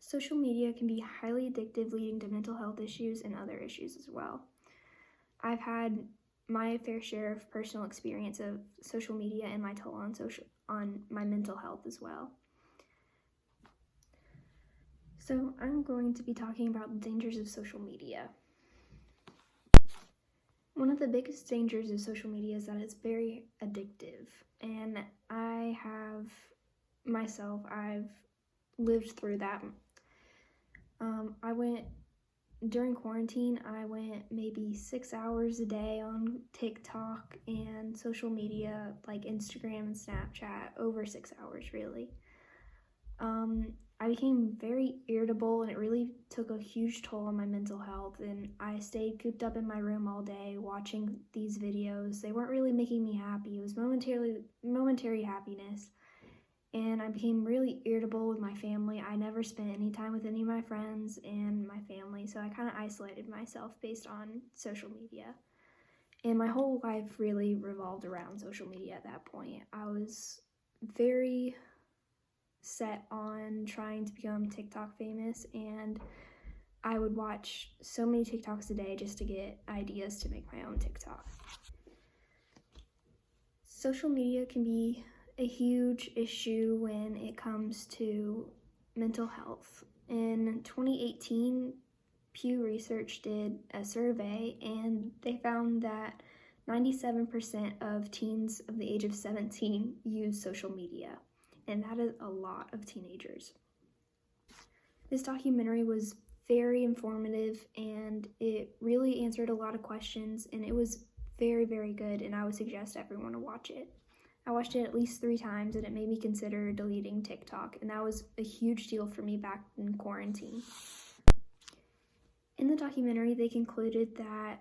Social media can be highly addictive, leading to mental health issues and other issues as well. I've had my fair share of personal experience of social media and my toll on my mental health as well. So I'm going to be talking about the dangers of social media. One of the biggest dangers of social media is that it's very addictive, and I've lived through that. During quarantine, I went maybe 6 hours a day on TikTok and social media like Instagram and Snapchat, over 6 hours really. I became very irritable, and it really took a huge toll on my mental health, and I stayed cooped up in my room all day watching these videos. They weren't really making me happy. It was momentary happiness, and I became really irritable with my family. I never spent any time with any of my friends and my family, so I kind of isolated myself based on social media. And my whole life really revolved around social media at that point. I was very set on trying to become TikTok famous, and I would watch so many TikToks a day just to get ideas to make my own TikTok. Social media can be a huge issue when it comes to mental health. In 2018, Pew Research did a survey, and they found that 97% of teens of the age of 17 use social media, and that is a lot of teenagers. This documentary was very informative, and it really answered a lot of questions, and it was very, very good, and I would suggest everyone to watch it. I watched it at least 3 times, and it made me consider deleting TikTok, and that was a huge deal for me back in quarantine. In the documentary, they concluded that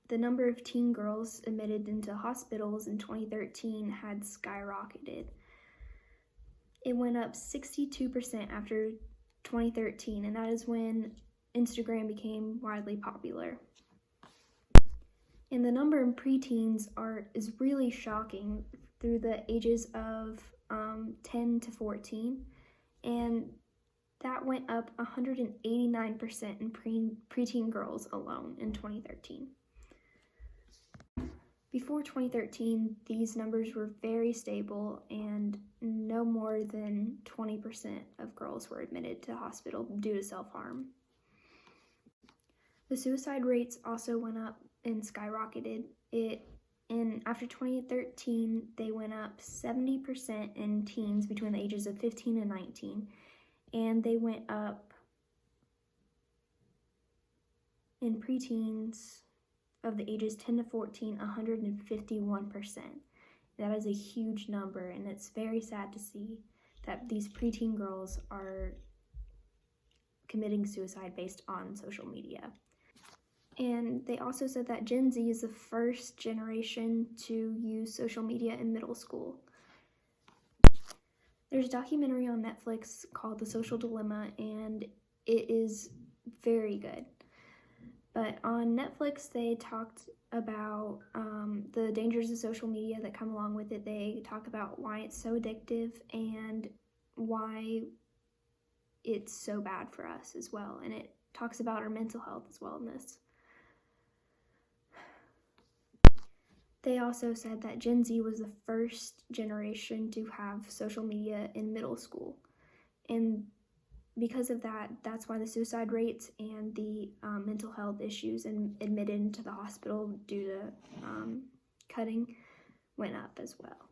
the number of teen girls admitted into hospitals in 2013 had skyrocketed. It went up 62% after 2013, and that is when Instagram became widely popular. And the number of preteens is really shocking through the ages of 10 to 14, and that went up 189% in preteen girls alone in 2013. Before 2013, these numbers were very stable, and no more than 20% of girls were admitted to hospital due to self-harm. The suicide rates also went up and skyrocketed. After 2013, they went up 70% in teens between the ages of 15 and 19, and they went up in preteens of the ages 10 to 14, 151%. That is a huge number, and it's very sad to see that these preteen girls are committing suicide based on social media. And they also said that Gen Z is the first generation to use social media in middle school. There's a documentary on Netflix called The Social Dilemma, and it is very good. But on Netflix, they talked about the dangers of social media that come along with it. They talk about why it's so addictive and why it's so bad for us as well. And it talks about our mental health as well in this. They also said that Gen Z was the first generation to have social media in middle school. And because of that, that's why the suicide rates and the mental health issues and admitted into the hospital due to cutting went up as well.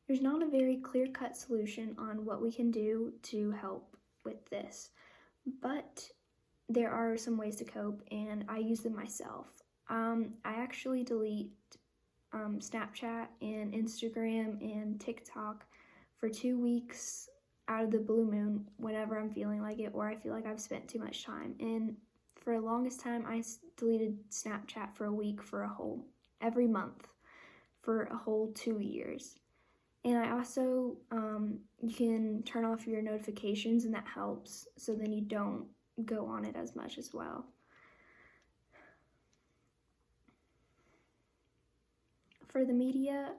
There's not a very clear-cut solution on what we can do to help with this, but there are some ways to cope, and I use them myself. I actually delete Snapchat and Instagram and TikTok for 2 weeks out of the blue moon whenever I'm feeling like it, or I feel like I've spent too much time. And for the longest time, I deleted Snapchat for a week every month for a whole 2 years. And I also, you can turn off your notifications, and that helps, so then you don't go on it as much as well. For the media,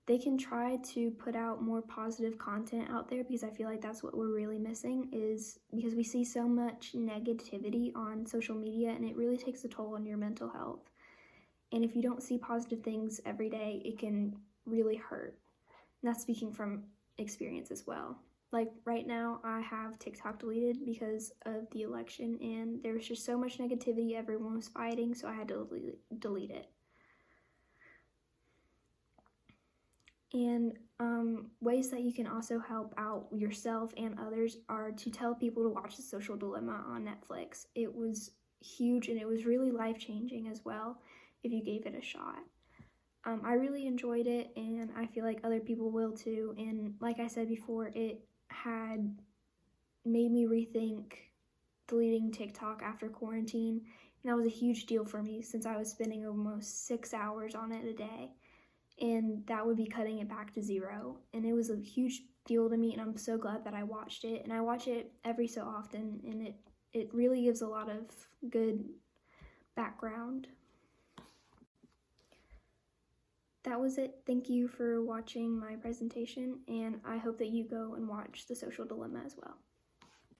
they can try to put out more positive content out there, because I feel like that's what we're really missing, is because we see so much negativity on social media, and it really takes a toll on your mental health. And if you don't see positive things every day, it can really hurt. And that's speaking from experience as well. Like right now, I have TikTok deleted because of the election, and there was just so much negativity, everyone was fighting, so I had to delete it. And ways that you can also help out yourself and others are to tell people to watch The Social Dilemma on Netflix. It was huge, and it was really life-changing as well if you gave it a shot. I really enjoyed it, and I feel like other people will too. And like I said before, it had made me rethink deleting TikTok after quarantine. And that was a huge deal for me, since I was spending almost 6 hours on it a day. And that would be cutting it back to 0. And it was a huge deal to me, and I'm so glad that I watched it. And I watch it every so often, and it really gives a lot of good background. That was it. Thank you for watching my presentation, and I hope that you go and watch The Social Dilemma as well.